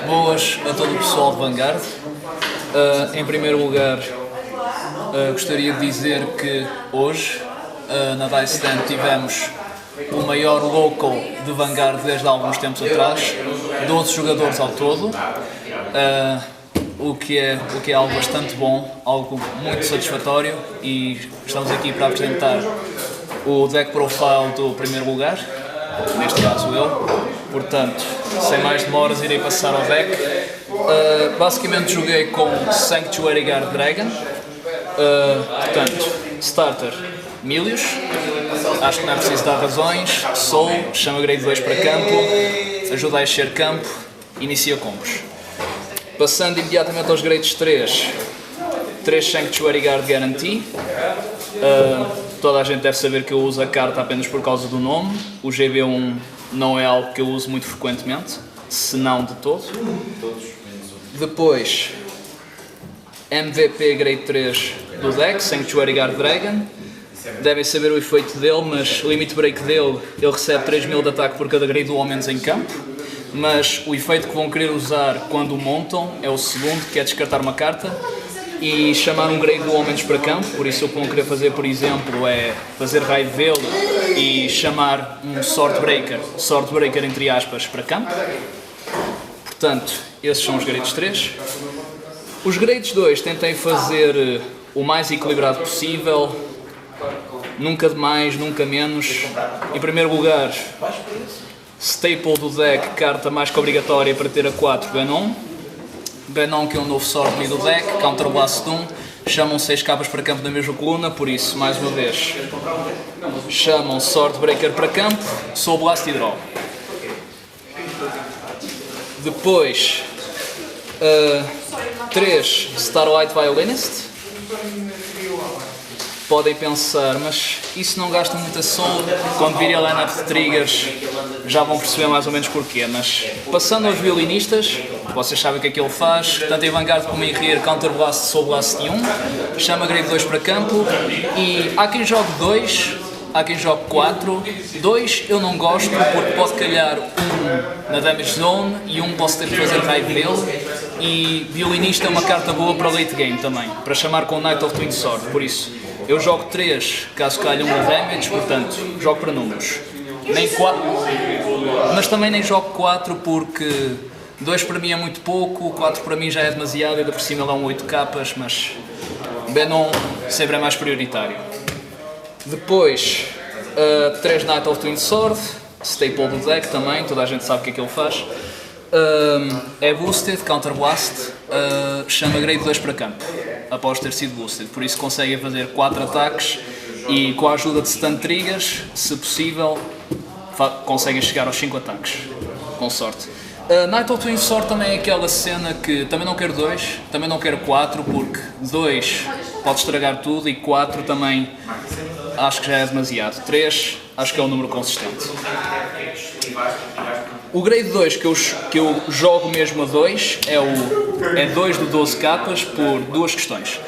Boas a todo o pessoal de Vanguard. Em primeiro lugar, gostaria de dizer que hoje, na Dice Stand, tivemos o maior local de Vanguard desde há alguns tempos atrás, 12 jogadores ao todo, o que é algo bastante bom, algo muito satisfatório, e estamos aqui para apresentar o deck profile do primeiro lugar, neste caso eu. Portanto, sem mais demoras, irei passar ao deck. Basicamente joguei com Sanctuary Guard Dragon. Portanto, starter Milius, acho que não é preciso dar razões. Soul, chama grade 2 para campo, ajuda a encher campo, inicia combos. Passando imediatamente aos grades 3 Sanctuary Guard Guarantee. Toda a gente deve saber que eu uso a carta apenas por causa do nome. O GB1 não é algo que eu uso muito frequentemente, se não de todo. Depois, MVP Grade 3 do deck, Sanctuary Guard Dragon. Devem saber o efeito dele, mas o limit break dele, ele recebe 3000 de ataque por cada grade ou menos em campo. Mas o efeito que vão querer usar quando o montam é o segundo, que é descartar uma carta e chamar um grade ou menos para campo. Por isso o que vão querer fazer, por exemplo, é fazer raio dele e chamar um Swordbreaker entre aspas, para campo. Portanto, esses são os grades 3. Os grades 2 tentem fazer o mais equilibrado possível, nunca de mais, nunca menos. Em primeiro lugar, staple do deck, carta mais que obrigatória para ter a 4, Venom. Venom, que é um novo sword do deck, Counter Blast 1, chamam 6 capas para campo na mesma coluna, por isso, mais uma vez, chamam Swordbreaker para campo, Soul Blast e Draw. Depois, 3 Starlight Violinist. Podem pensar, mas isso não gasta muita soul, quando vir a line-up de triggers já vão perceber mais ou menos porquê, mas passando aos violinistas, vocês sabem o que é que ele faz, tanto em Vanguard como em Rear, Counter Blast, Soul Blast 1, chama grade 2 para campo, e há quem jogue 2, há quem jogue 4, 2 eu não gosto porque pode calhar um na damage zone e um posso ter de fazer raid dele, e violinista é uma carta boa para late game também, para chamar com Knight of Twin Sword, por isso eu jogo 3 caso calhe um na damage, portanto jogo para números. Nem 4, mas também nem jogo 4 porque 2 para mim é muito pouco, 4 para mim já é demasiado, ainda por cima dão 8 capas, mas Venom sempre é mais prioritário. Depois, 3 Knight of Twin Sword, staple do deck também, toda a gente sabe o que é que ele faz. É boosted, Counter Blast, chama grade 2 para campo, após ter sido boosted, por isso conseguem fazer 4 ataques e com a ajuda de stun triggers, se possível, conseguem chegar aos 5 ataques, com sorte. Knight of Twin Sword também é aquela cena que também não quero 2, também não quero 4, porque 2 pode estragar tudo e 4 também acho que já é demasiado. 3 acho que é um número consistente. O grade 2 que eu jogo mesmo a 2 é 2 de 12 capas por duas questões.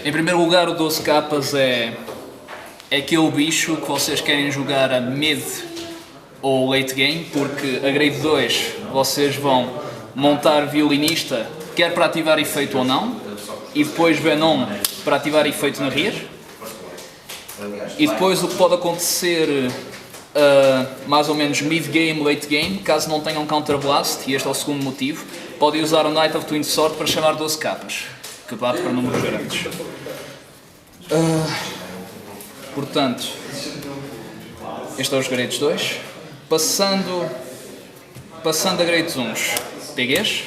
Em primeiro lugar, o 12 capas é aquele bicho que vocês querem jogar a mid ou late game, porque a grade 2 vocês vão montar violinista, quer para ativar efeito ou não, e depois Venom para ativar efeito na rear. E depois o que pode acontecer mais ou menos mid-game, late-game, caso não tenham Counter Blast, e este é o segundo motivo, podem usar o Knight of Twin Sword para chamar 12 capas, que bate para números grandes. Portanto, estes são os grades 2. Passando a grades 1, PGs,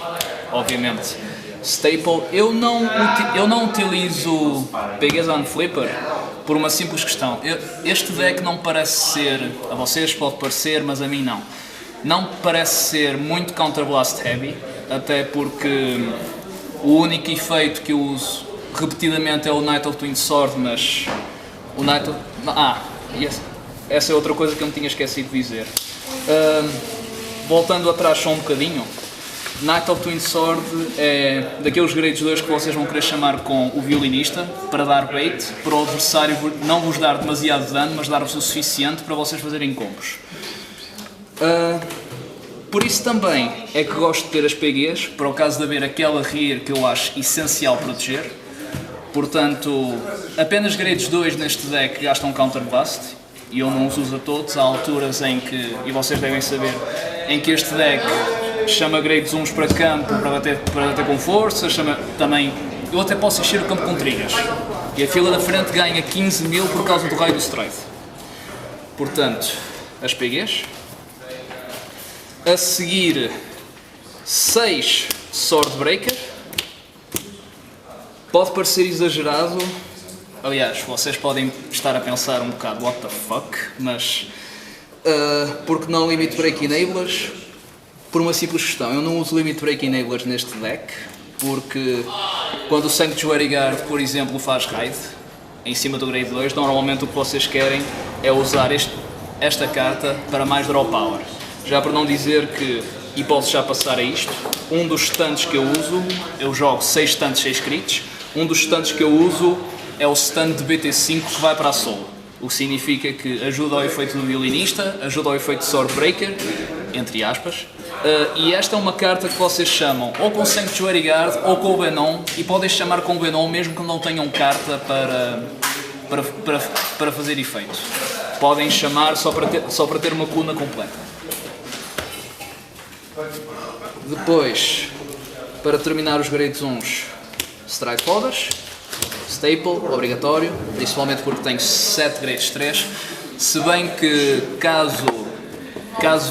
obviamente. Staple, eu não utilizo PGs on Flipper por uma simples questão. Este deck não parece ser, a vocês pode parecer, mas a mim não. Não parece ser muito Counter Blast heavy, até porque o único efeito que eu uso repetidamente é o Knight of Twin Sword, mas o Knight of... essa é outra coisa que eu me tinha esquecido de dizer. Voltando atrás só um bocadinho, Knight of Twin Sword é daqueles grades 2 que vocês vão querer chamar com o violinista para dar bait, para o adversário não vos dar demasiado dano, mas dar-vos o suficiente para vocês fazerem combos. Por isso também é que gosto de ter as PGs, para o caso de haver aquela rear que eu acho essencial proteger. Portanto, apenas grades 2 neste deck gastam Counterblast, e eu não os uso a todos. Há alturas em que, e vocês devem saber, em que este deck chama grades 1 para campo para bater com força, chama também... Eu até posso encher o campo com triggers. E a fila da frente ganha 15.000 por causa do raio do Stride. Portanto, as PGs. A seguir, 6 Swordbreaker. Pode parecer exagerado, aliás, vocês podem estar a pensar um bocado what the fuck, mas porque não Limit Break Enablers? Por uma simples questão, eu não uso Limit Break Enablers neste deck, porque quando o Sanctuary Guard, por exemplo, faz raid em cima do Grade 2, normalmente o que vocês querem é usar esta carta para mais draw power. Já por não dizer que, e posso já passar a isto, um dos stunts que eu uso, eu jogo 6 stunts, 6 crits, um dos stunts que eu uso é o stun de BT5 que vai para a solo, o que significa que ajuda ao efeito do violinista, ajuda ao efeito de Swordbreaker, entre aspas, e esta é uma carta que vocês chamam ou com Sanctuary Guard ou com o Benon, e podem chamar com o Benon mesmo que não tenham carta para fazer efeito. Podem chamar só para ter uma cuna completa. Depois, para terminar os grades 1, Stride Fodders, Staple, obrigatório, principalmente porque tenho 7 grades 3, se bem que caso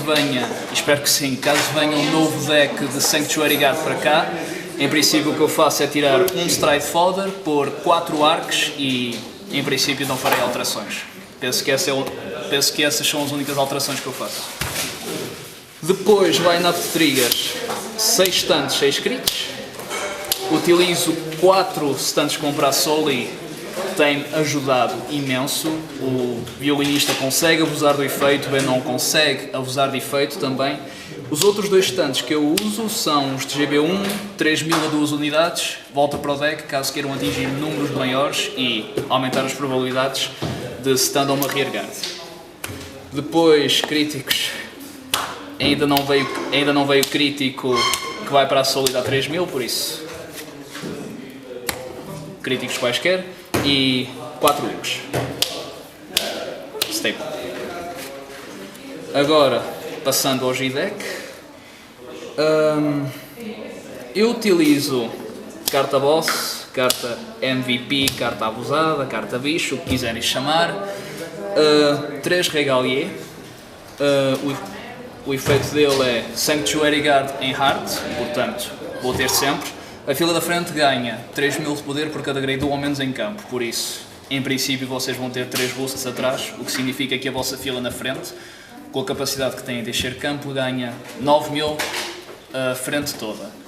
venha, espero que sim, caso venha um novo deck de Sanctuary Guard para cá, em princípio o que eu faço é tirar um Stride Fodder, pôr 4 arcs e em princípio não farei alterações. Penso que essas são as únicas alterações que eu faço. Depois, line-up de triggers, 6 stunts, 6 crits. Utilizo 4 stunts com Brasol e tem ajudado imenso. O violinista consegue abusar do efeito, o Benon consegue abusar de efeito também. Os outros 2 stunts que eu uso são os de GB1, 3.000 a 2 unidades, volta para o deck caso queiram atingir números maiores e aumentar as probabilidades de stun a uma rearguard. Depois, críticos. Ainda não veio crítico que vai para a Solid a 3.000, por isso críticos quaisquer, e 4 Lux. Staple. Agora, passando ao G-Deck, eu utilizo carta Boss, carta MVP, carta Abusada, carta Bicho, o que quiserem chamar, 3 Regalier. O efeito dele é Sanctuary Guard em Heart, portanto vou ter sempre. A fila da frente ganha 3.000 de poder por cada grade 1 ou menos em campo, por isso, em princípio, vocês vão ter 3 boosts atrás, o que significa que a vossa fila na frente, com a capacidade que tem de encher campo, ganha 9.000 a frente toda.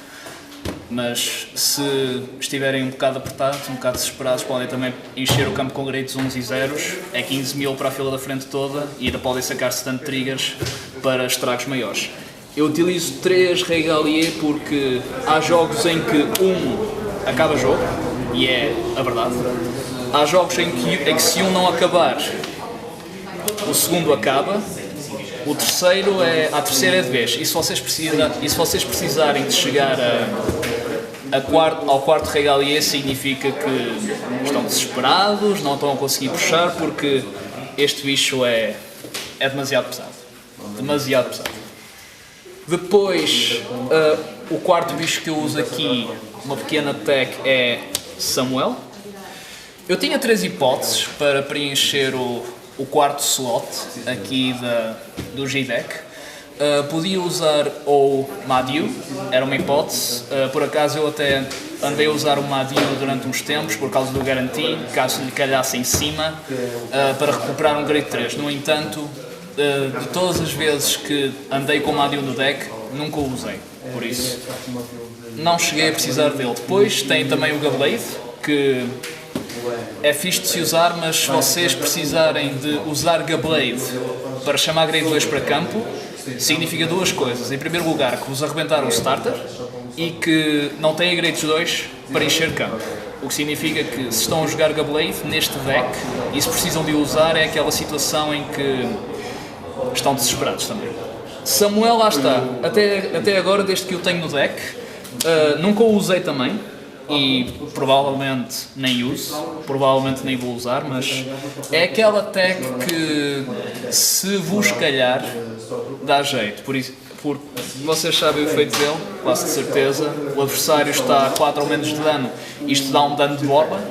Mas se estiverem um bocado apertados, um bocado desesperados, podem também encher o campo com grades 1 e 0, é 15.000 para a fila da frente toda e ainda podem sacar stun triggers para estragos maiores. Eu utilizo 3 Regalier porque há jogos em que acaba jogo, e é a verdade. Há jogos em que se um não acabar, o segundo acaba. A terceira é de vez, e se vocês precisarem de chegar ao quarto Regalier, significa que estão desesperados, não estão a conseguir puxar, porque este bicho é demasiado pesado. Demasiado pesado. Depois, o quarto bicho que eu uso aqui, uma pequena tech, é Samuel. Eu tinha 3 hipóteses para preencher o quarto slot aqui do G-Deck. Podia usar o Madiu, era uma hipótese. Por acaso eu até andei a usar o Madiu durante uns tempos por causa do Guarantee, caso lhe calhasse em cima, para recuperar um grade 3. No entanto, de todas as vezes que andei com o Madiu no deck, nunca o usei, por isso não cheguei a precisar dele. Depois tem também o Gablade, que é fixe de se usar, mas se vocês precisarem de usar Gablade para chamar grade 2 para campo, significa 2 coisas. Em primeiro lugar, que vos arrebentaram o starter e que não têm grades 2 para encher campo. O que significa que se estão a jogar Gablade neste deck e se precisam de usar, é aquela situação em que estão desesperados também. Samuel, lá está. Até agora, desde que o tenho no deck, nunca o usei também. E provavelmente nem uso, provavelmente nem vou usar, mas é aquela tech que, se vos calhar, dá jeito. Porque vocês sabem o efeito dele, quase de certeza. O adversário está a 4 ou menos de dano, isto dá um dano de borla.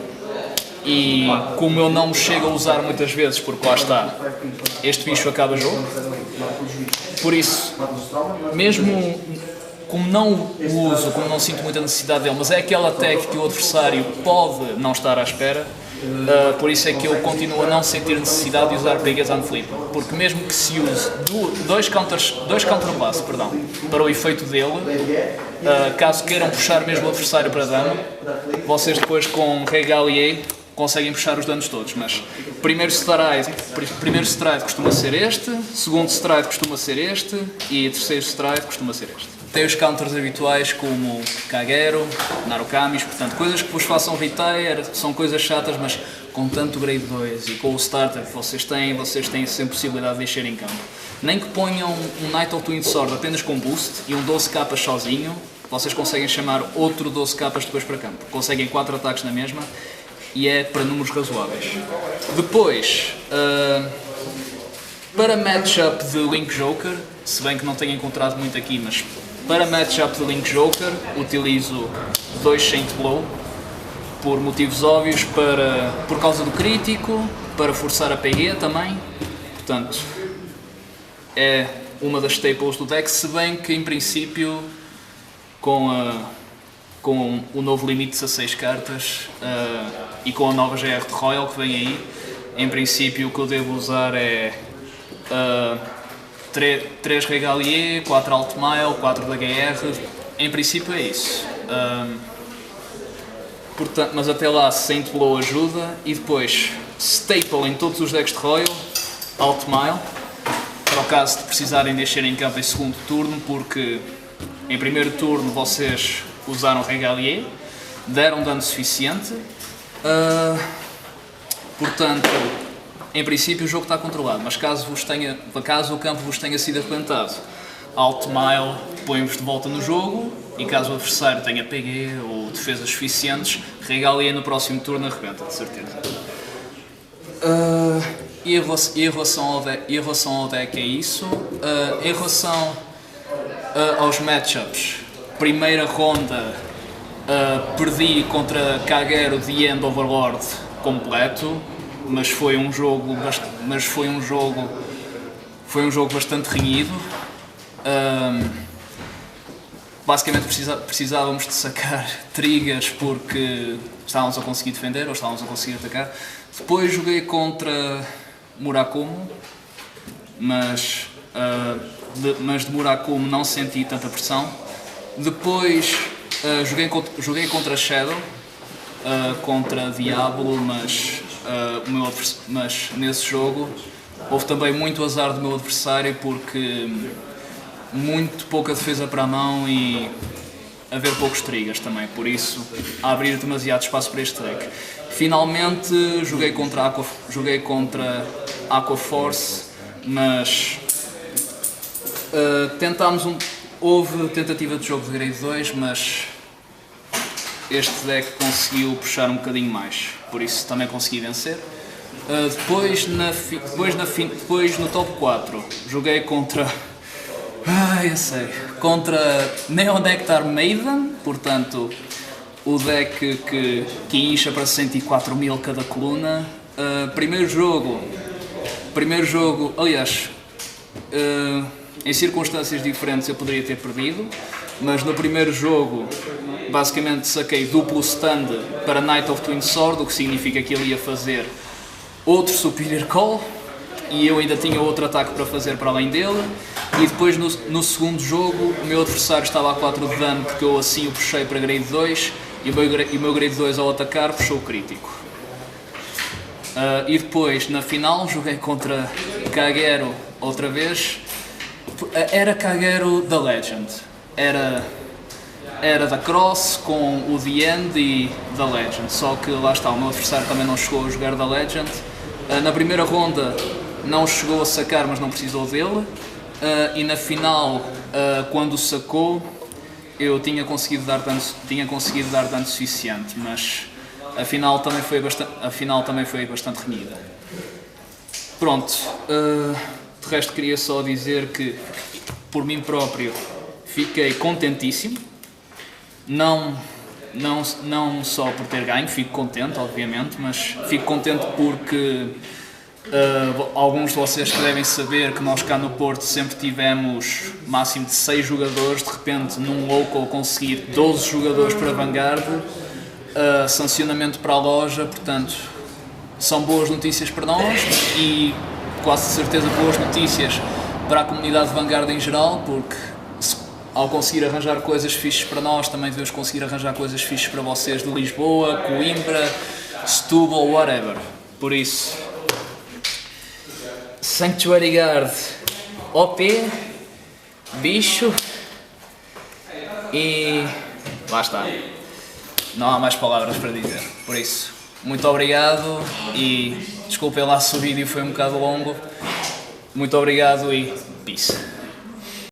E como eu não me chego a usar muitas vezes, porque lá está, este bicho acaba jogo. Por isso, mesmo como não o uso, como não sinto muita necessidade dele, mas é aquela tech que o adversário pode não estar à espera, por isso é que eu continuo a não sentir necessidade de usar Pegasus Unflip, porque mesmo que se use dois counterblast, para o efeito dele, caso queiram puxar mesmo o adversário para dano, vocês depois com Regalier conseguem puxar os danos todos, mas primeiro stride costuma ser este, segundo stride costuma ser este e terceiro stride costuma ser este. Tem os counters habituais como Kagero, Narukamis, portanto coisas que vos façam retire, são coisas chatas, mas com tanto grade 2 e com o starter que vocês têm sempre possibilidade de encher em campo. Nem que ponham um Knight of Twin Sword apenas com boost e um 12 capas sozinho, vocês conseguem chamar outro 12 capas depois para campo. Conseguem 4 ataques na mesma e é para números razoáveis. Depois, para matchup de Link Joker, se bem que não tenho encontrado muito aqui, mas para matchup de Link Joker utilizo 2 Saint Blow, por motivos óbvios, por causa do crítico, para forçar a PE também, portanto é uma das staples do deck, se bem que em princípio com o novo limite de 16 cartas e com a nova GR de Royal que vem aí, em princípio o que eu devo usar é 3 Regalier, 4 Altmail, 4 da GR, em princípio é isso. Portanto, mas até lá Saint Blow ajuda e depois staple em todos os decks de Royal, Altmail, para o caso de precisarem de encher em campo em segundo turno, porque em primeiro turno vocês usaram Regalier, deram dano suficiente, portanto, em princípio o jogo está controlado, mas caso o campo vos tenha sido arrebentado, Altmail põe-vos de volta no jogo e caso o adversário tenha PG ou defesas suficientes, Regalier no próximo turno arrebenta, de certeza. E em relação ao deck é isso. Em relação aos matchups, primeira ronda perdi contra Kagero The End Overlord completo, mas foi um jogo bastante renhido. Basicamente precisávamos de sacar triggers porque estávamos a conseguir defender ou estávamos a conseguir atacar. Depois joguei contra Murakumo, mas de Murakumo não senti tanta pressão. Depois joguei contra Shadow, contra Diablo, mas nesse jogo houve também muito azar do meu adversário porque muito pouca defesa para a mão e haver poucos triggers também, por isso a abrir demasiado espaço para este deck. Finalmente joguei contra Aqua Force, mas houve tentativa de jogo de grade 2, mas este deck conseguiu puxar um bocadinho mais, por isso também consegui vencer. Depois no top 4 joguei contra Neonectar Maiden, portanto o deck que incha para 104.000 cada coluna. Primeiro jogo, aliás, em circunstâncias diferentes eu poderia ter perdido, mas no primeiro jogo basicamente saquei duplo stand para Knight of Twin Sword, o que significa que ele ia fazer outro Superior Call e eu ainda tinha outro ataque para fazer para além dele. E depois no segundo jogo o meu adversário estava a 4 de dano porque eu assim o puxei para grade 2 e o meu grade 2 ao atacar puxou o crítico. E depois na final joguei contra Kagero outra vez. Era Kagero da Legend, era da Cross com o The End e da Legend, só que lá está, o meu adversário também não chegou a jogar da Legend. Na primeira ronda não chegou a sacar, mas não precisou dele. e na final, quando sacou, eu tinha conseguido dar dano suficiente, mas a final também foi bastante renhida. Pronto, de resto queria só dizer que, por mim próprio, fiquei contentíssimo, não só por ter ganho, fico contente, obviamente, mas fico contente porque alguns de vocês que devem saber que nós cá no Porto sempre tivemos máximo de 6 jogadores, de repente num local conseguir 12 jogadores para Vanguard, sancionamento para a loja, portanto são boas notícias para nós e quase de certeza boas notícias para a comunidade de Vanguard em geral, porque ao conseguir arranjar coisas fixes para nós, também devemos conseguir arranjar coisas fixes para vocês de Lisboa, Coimbra, Setúbal, whatever. Por isso, Sanctuary Guard, OP, bicho e lá está. Não há mais palavras para dizer. Por isso, muito obrigado e desculpem lá se o vídeo foi um bocado longo. Muito obrigado e peace.